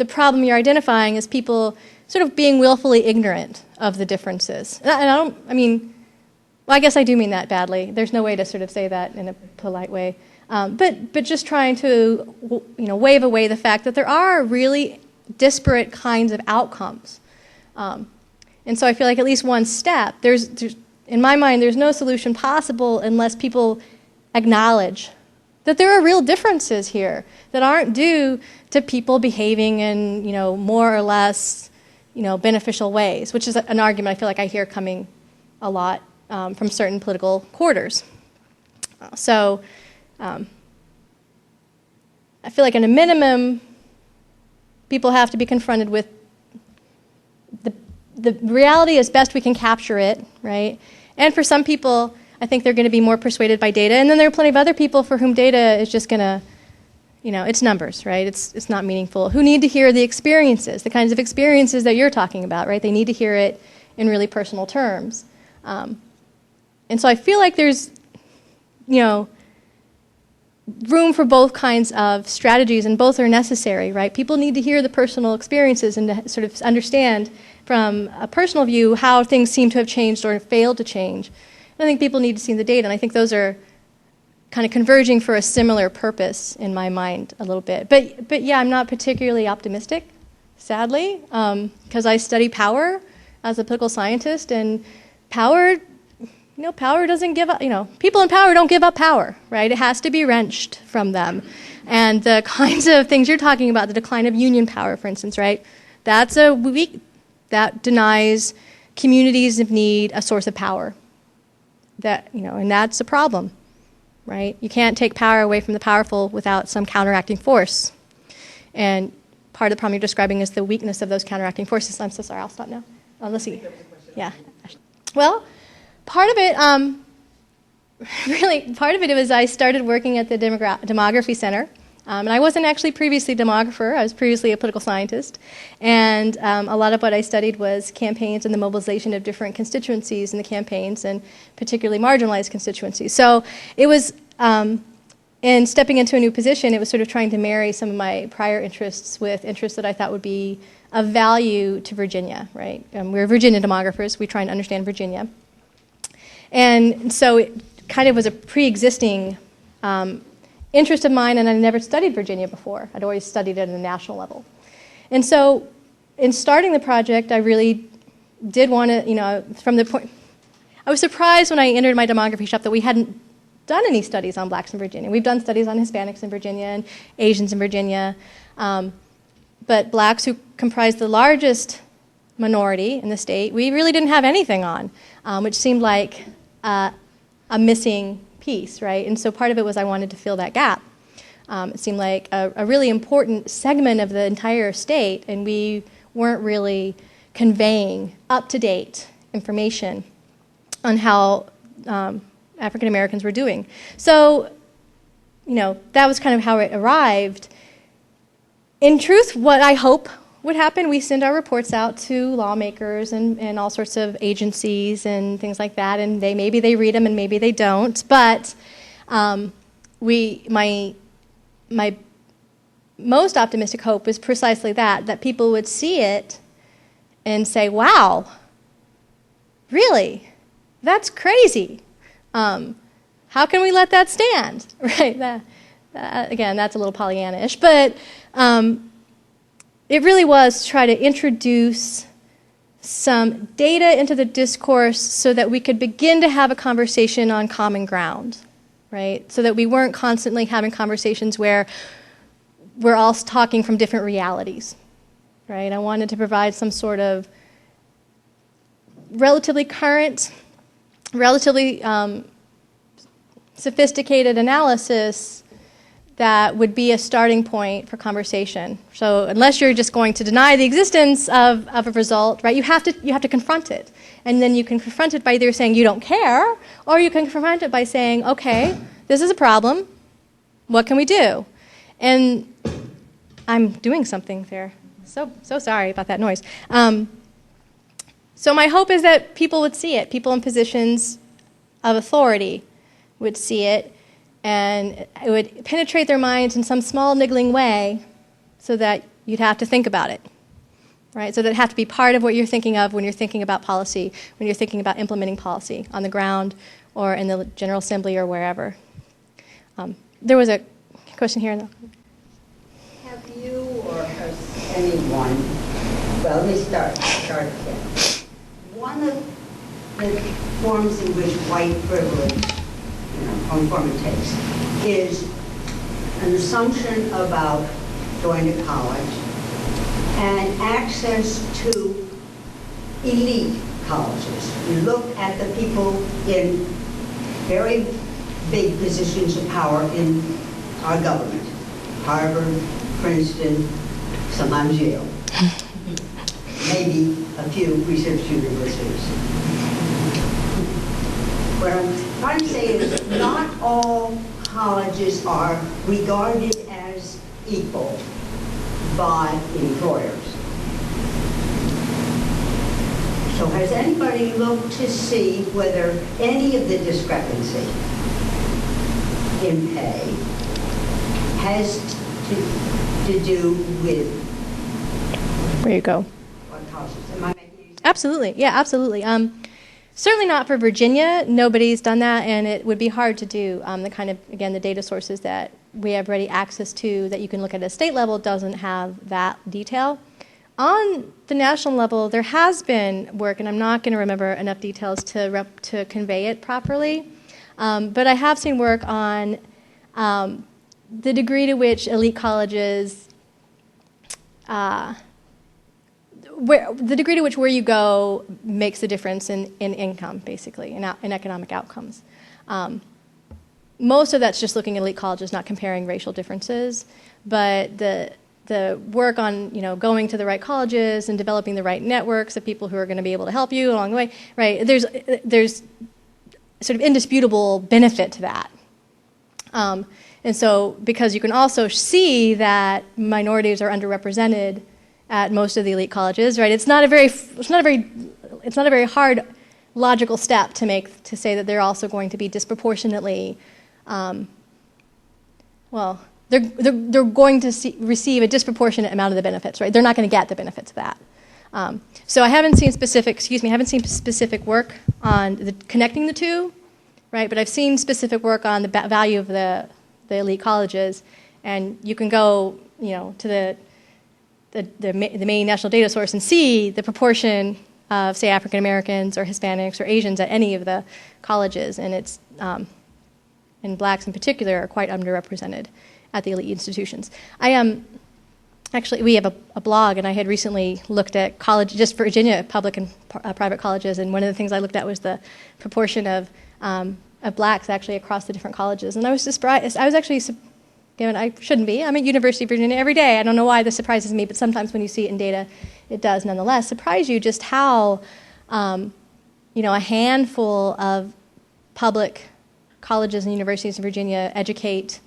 problem you're identifying is people sort of being willfully ignorant of the differences. And I guess I do mean that badly. There's no way to sort of say that in a polite way. But just trying to wave away the fact that there are really disparate kinds of outcomes. And so I feel like at least one step, in my mind, there's no solution possible unless people acknowledge that there are real differences here that aren't due to people behaving in more or less beneficial ways, which is an argument I feel like I hear coming a lot from certain political quarters. So I feel like at a minimum, people have to be confronted with the reality as best we can capture it, right? And for some people, I think they're going to be more persuaded by data. And then there are plenty of other people for whom data is just going to, it's numbers, right? It's not meaningful. Who need to hear the experiences, the kinds of experiences that you're talking about, right? They need to hear it in really personal terms. And so I feel like there's, room for both kinds of strategies, and both are necessary, right? People need to hear the personal experiences and to sort of understand from a personal view how things seem to have changed or failed to change. And I think people need to see the data, and I think those are kind of converging for a similar purpose in my mind a little bit. But yeah, I'm not particularly optimistic, sadly, because I study power as a political scientist, and power doesn't give up, people in power don't give up power, right? It has to be wrenched from them. And the kinds of things you're talking about, the decline of union power, for instance, right? That denies communities of need a source of power. And that's a problem, right? You can't take power away from the powerful without some counteracting force. And part of the problem you're describing is the weakness of those counteracting forces. I'm so sorry, I'll stop now. Let's see. Yeah. Well, part of it was I started working at the Demography Center. And I wasn't actually previously a demographer. I was previously a political scientist. And a lot of what I studied was campaigns and the mobilization of different constituencies in the campaigns, and particularly marginalized constituencies. So it was, in stepping into a new position, it was sort of trying to marry some of my prior interests with interests that I thought would be of value to Virginia, right? We're Virginia demographers. We try and understand Virginia. And so it kind of was a pre-existing interest of mine, and I never studied Virginia before. I'd always studied it at a national level. And so in starting the project, I really did want to, from the point, I was surprised when I entered my demography shop that we hadn't done any studies on blacks in Virginia. We've done studies on Hispanics in Virginia and Asians in Virginia, but blacks, who comprise the largest minority in the state, we really didn't have anything on, which seemed like a missing piece, right? And so part of it was I wanted to fill that gap. It seemed like a really important segment of the entire state, and we weren't really conveying up-to-date information on how African Americans were doing. So, that was kind of how it arrived. In truth, what I hope would happen, we send our reports out to lawmakers and all sorts of agencies and things like that, and maybe they read them and maybe they don't. But my most optimistic hope is precisely that people would see it and say, wow, really? That's crazy. How can we let that stand? Right? Again, that's a little Pollyanna-ish, but it really was to try to introduce some data into the discourse so that we could begin to have a conversation on common ground, right? So that we weren't constantly having conversations where we're all talking from different realities, right? I wanted to provide some sort of relatively current, relatively sophisticated analysis that would be a starting point for conversation. So unless you're just going to deny the existence of a result, right, you have to confront it. And then you can confront it by either saying you don't care, or you can confront it by saying, okay, this is a problem, what can we do? And I'm doing something there. So sorry about that noise. So my hope is that people would see it. People in positions of authority would see it, and it would penetrate their minds in some small niggling way so that you'd have to think about it, right? So that it have to be part of what you're thinking of when you're thinking about policy, when you're thinking about implementing policy on the ground or in the General Assembly or wherever. There was a question here. Have you or has anyone, well, let me start again. One of the forms in which white privilege, on form it takes, is an assumption about going to college and access to elite colleges. You look at the people in very big positions of power in our government, Harvard, Princeton, sometimes Yale, maybe a few research universities. What I'm trying to say is not all colleges are regarded as equal by employers. So has anybody looked to see whether any of the discrepancy in pay has to do with Where you go. what colleges? Am I making any sense? Absolutely, yeah, absolutely. Certainly not for Virginia. Nobody's done that, and it would be hard to do. The kind of, again, the data sources that we have ready access to that you can look at a state level doesn't have that detail. On the national level, there has been work, and I'm not going to remember enough details to convey it properly, but I have seen work on the degree to which elite colleges, the degree to which where you go makes a difference in income, basically, in economic outcomes. Most of that's just looking at elite colleges, not comparing racial differences, but the work on going to the right colleges and developing the right networks of people who are going to be able to help you along the way, right? There's sort of indisputable benefit to that. And so, because you can also see that minorities are underrepresented at most of the elite colleges, right? It's not a very hard logical step to say that they're also going to be disproportionately, they're going to receive a disproportionate amount of the benefits, right? They're not going to get the benefits of that. So I haven't seen specific work on connecting the two, right? But I've seen specific work on the value of the elite colleges, and you can go, to the main national data source and see the proportion of, say, African Americans or Hispanics or Asians at any of the colleges, and it's and blacks in particular are quite underrepresented at the elite institutions. Actually, we have a blog, and I had recently looked at just Virginia public and private colleges, and one of the things I looked at was the proportion of blacks actually across the different colleges, and I was surprised. I was actually, I shouldn't be. I'm at University of Virginia every day. I don't know why this surprises me, but sometimes when you see it in data, it does nonetheless surprise you just how, a handful of public colleges and universities in Virginia educate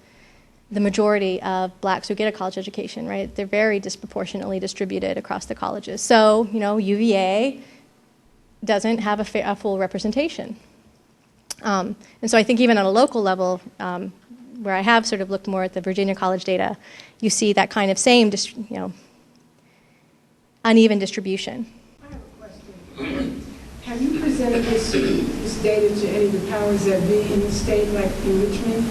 the majority of blacks who get a college education, right? They're very disproportionately distributed across the colleges. So, UVA doesn't have a full representation. And so I think even on a local level, where I have sort of looked more at the Virginia college data, you see that kind of same, uneven distribution. I have a question. Have you presented this data to any of the powers that be in the state, like in Richmond?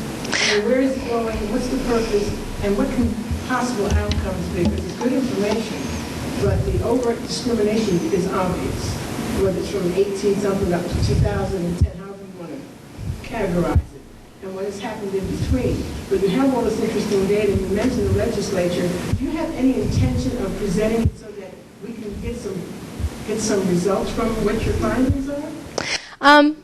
And where is it going? What's the purpose? And what can possible outcomes be? Because it's good information, but the overt discrimination is obvious. Whether it's from 18-something up to 2010, however you want to categorize it. and what has happened in between. But you have all this interesting data, and you mentioned the legislature. Do you have any intention of presenting it so that we can get some results from what your findings are? Well,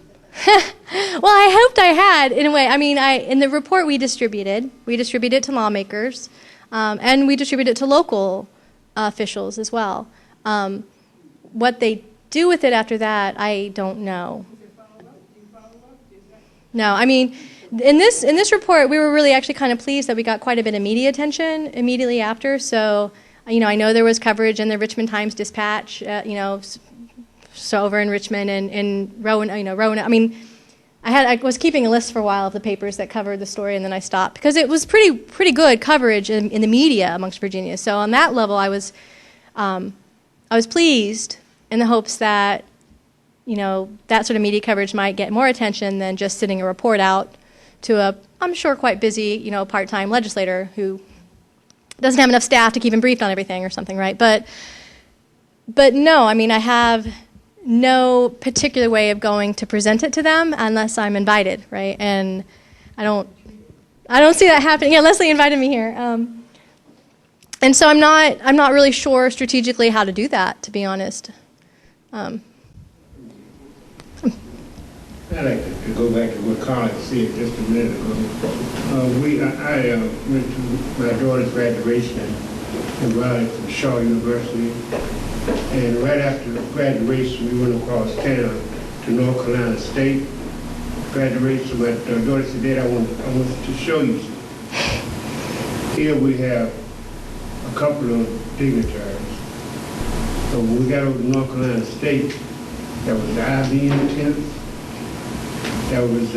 I hoped I had, in a way. I mean, in the report we distributed it to lawmakers, and we distributed it to local officials as well. What they do with it after that, I don't know. No, I mean, in this report, we were really actually kind of pleased that we got quite a bit of media attention immediately after. So, I know there was coverage in the Richmond Times-Dispatch, so over in Richmond and in Rowan, Rowan. I mean, I was keeping a list for a while of the papers that covered the story, and then I stopped because it was pretty good coverage in the media amongst Virginia. So on that level, I was pleased in the hopes that that sort of media coverage might get more attention than just sending a report out to a, I'm sure, quite busy part-time legislator who doesn't have enough staff to keep him briefed on everything or something, right? But no, I mean, I have no particular way of going to present it to them unless I'm invited, right? And I don't see that happening. Yeah, Leslie invited me here, and so I'm not really sure strategically how to do that, to be honest. I'd like to go back to what Colin said just a minute ago. I went to my daughter's graduation in Raleigh from Shaw University, and right after graduation, we went across town to North Carolina State. Graduation, my daughter said, "Dad, I want to show you something." Here we have a couple of dignitaries. So when we got over to North Carolina State, that was the IBM tenants. That was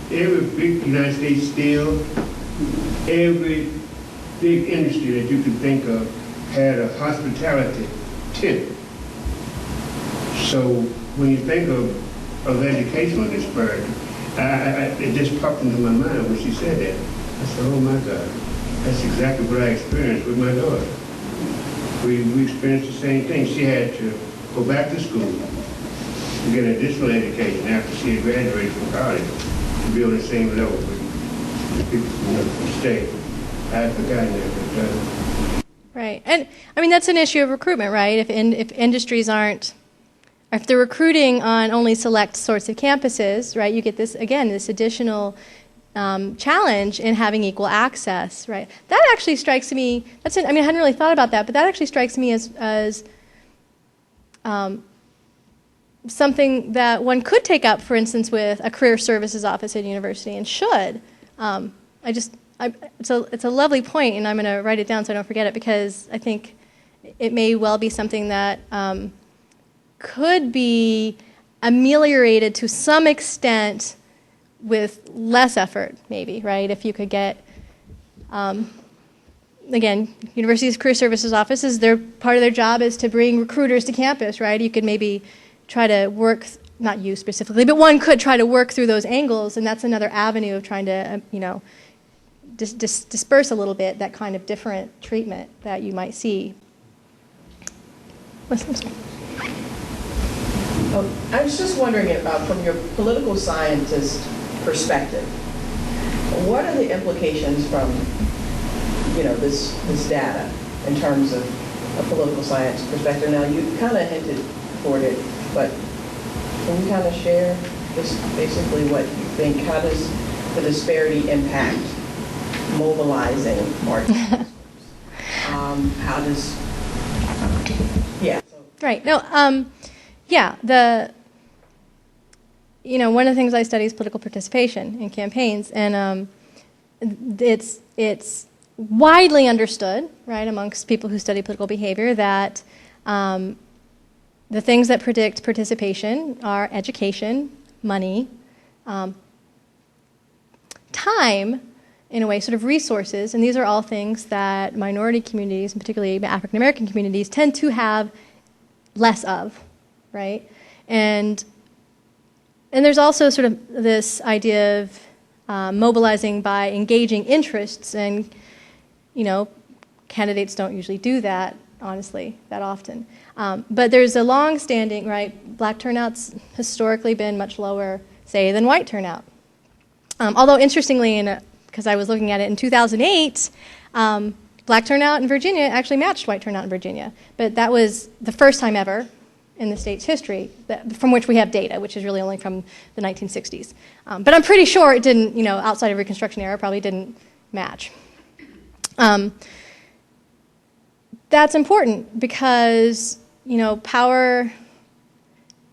every big United States Steel, every big industry that you could think of had a hospitality tent. So when you think of educational disparity, it just popped into my mind when she said that. I said, oh my God, that's exactly what I experienced with my daughter. We experienced the same thing. She had to go back to school to get an additional education after she had graduated from college to be on the same level with people from the state. I had forgotten that. Right, and I mean that's an issue of recruitment, right? If industries aren't, if they're recruiting on only select sorts of campuses, right? You get this additional challenge in having equal access, right? That actually strikes me. I hadn't really thought about that, but that actually strikes me as something that one could take up, for instance, with a career services office at a university, and should. It's a lovely point, and I'm going to write it down so I don't forget it, because I think it may well be something that could be ameliorated to some extent with less effort, maybe, right? If you could get, again, universities' career services offices, part of their job is to bring recruiters to campus, right? You could maybe try to work, not you specifically, but one could try to work through those angles, and that's another avenue of trying to, disperse a little bit that kind of different treatment that you might see. I was just wondering about, from your political scientist perspective, what are the implications from, this data in terms of a political science perspective? Now, you kind of hinted toward it, but can you kind of share just basically what you think? How does the disparity impact mobilizing market? How does, yeah. Right. No. Yeah. One of the things I study is political participation in campaigns, and it's widely understood, right, amongst people who study political behavior that the things that predict participation are education, money, time, in a way, sort of resources, and these are all things that minority communities, and particularly African American communities, tend to have less of, right? And there's also sort of this idea of mobilizing by engaging interests, and candidates don't usually do that, honestly, that often. But there's a long-standing, right? Black turnout's historically been much lower say, than white turnout. Although interestingly, because I was looking at it in 2008, black turnout in Virginia actually matched white turnout in Virginia. But that was the first time ever in the state's history from which we have data, which is really only from the 1960s. But I'm pretty sure it didn't, outside of Reconstruction era, probably didn't match. That's important because, power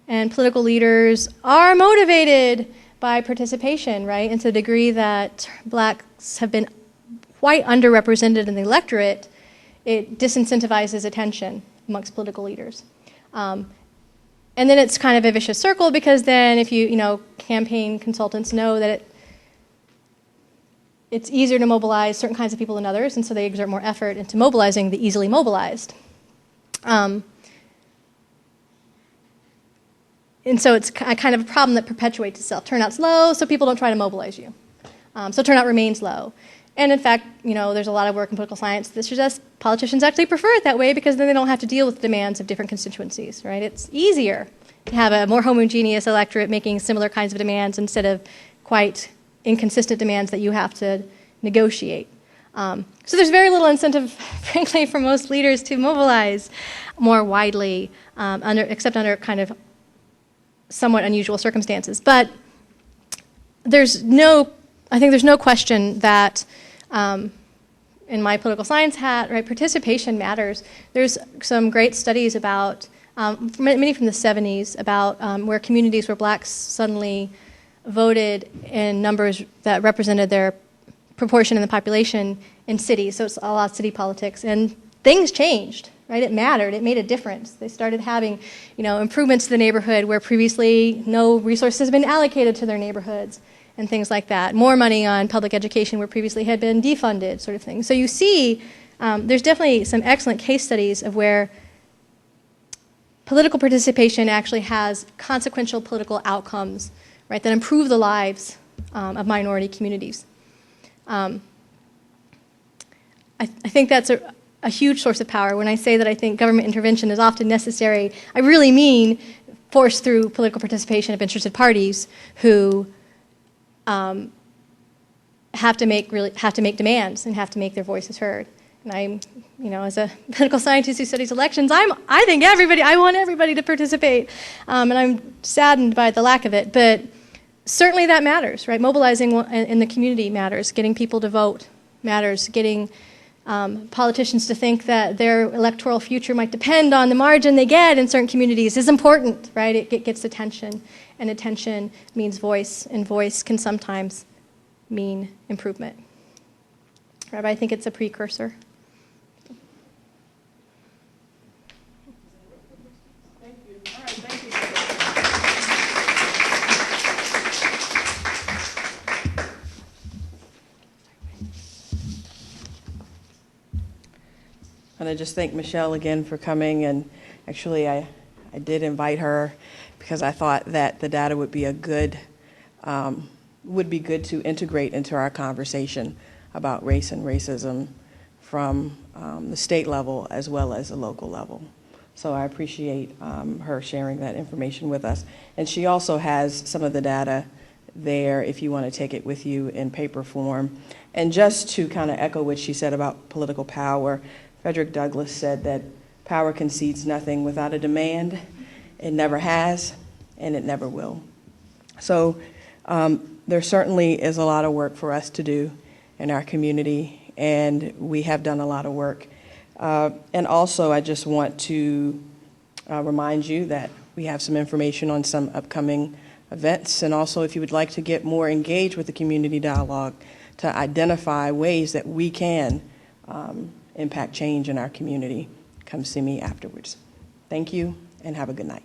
and political leaders are motivated by participation, right? And to the degree that blacks have been quite underrepresented in the electorate, it disincentivizes attention amongst political leaders. And then it's kind of a vicious circle because then if campaign consultants know that it's easier to mobilize certain kinds of people than others, and so they exert more effort into mobilizing the easily mobilized. And so it's kind of a problem that perpetuates itself. Turnout's low, so people don't try to mobilize you. So turnout remains low. And in fact, there's a lot of work in political science that suggests politicians actually prefer it that way because then they don't have to deal with the demands of different constituencies, right? It's easier to have a more homogeneous electorate making similar kinds of demands instead of quite inconsistent demands that you have to negotiate. So there's very little incentive, frankly, for most leaders to mobilize more widely, except under kind of somewhat unusual circumstances. But I think there's no question that in my political science hat, right, participation matters. There's some great studies about, many from the 70s, about where communities where blacks suddenly voted in numbers that represented their proportion in the population in cities. So it's a lot of city politics. And things changed, right? It mattered. It made a difference. They started having, improvements to the neighborhood where previously no resources had been allocated to their neighborhoods and things like that. More money on public education where previously had been defunded, sort of thing. So you see, there's definitely some excellent case studies of where political participation actually has consequential political outcomes, right, that improve the lives of minority communities. I think that's a huge source of power. When I say that I think government intervention is often necessary, I really mean forced through political participation of interested parties who have to make demands and have to make their voices heard. And I'm, as a political scientist who studies elections, I want everybody to participate, and I'm saddened by the lack of it. But certainly that matters, right? Mobilizing in the community matters. Getting people to vote matters. Getting politicians to think that their electoral future might depend on the margin they get in certain communities is important, right? It gets attention, and attention means voice, and voice can sometimes mean improvement. Right, but I think it's a precursor. Thank you. All right, thank you. And I just thank Michelle again for coming, and actually I did invite her because I thought that the data would be good to integrate into our conversation about race and racism from the state level as well as the local level. So I appreciate her sharing that information with us. And she also has some of the data there if you want to take it with you in paper form. And just to kind of echo what she said about political power, Frederick Douglass said that power concedes nothing without a demand. It never has, and it never will. So there certainly is a lot of work for us to do in our community, and we have done a lot of work. And also, I just want to remind you that we have some information on some upcoming events, and also if you would like to get more engaged with the community dialogue to identify ways that we can impact change in our community, come see me afterwards. Thank you, and have a good night.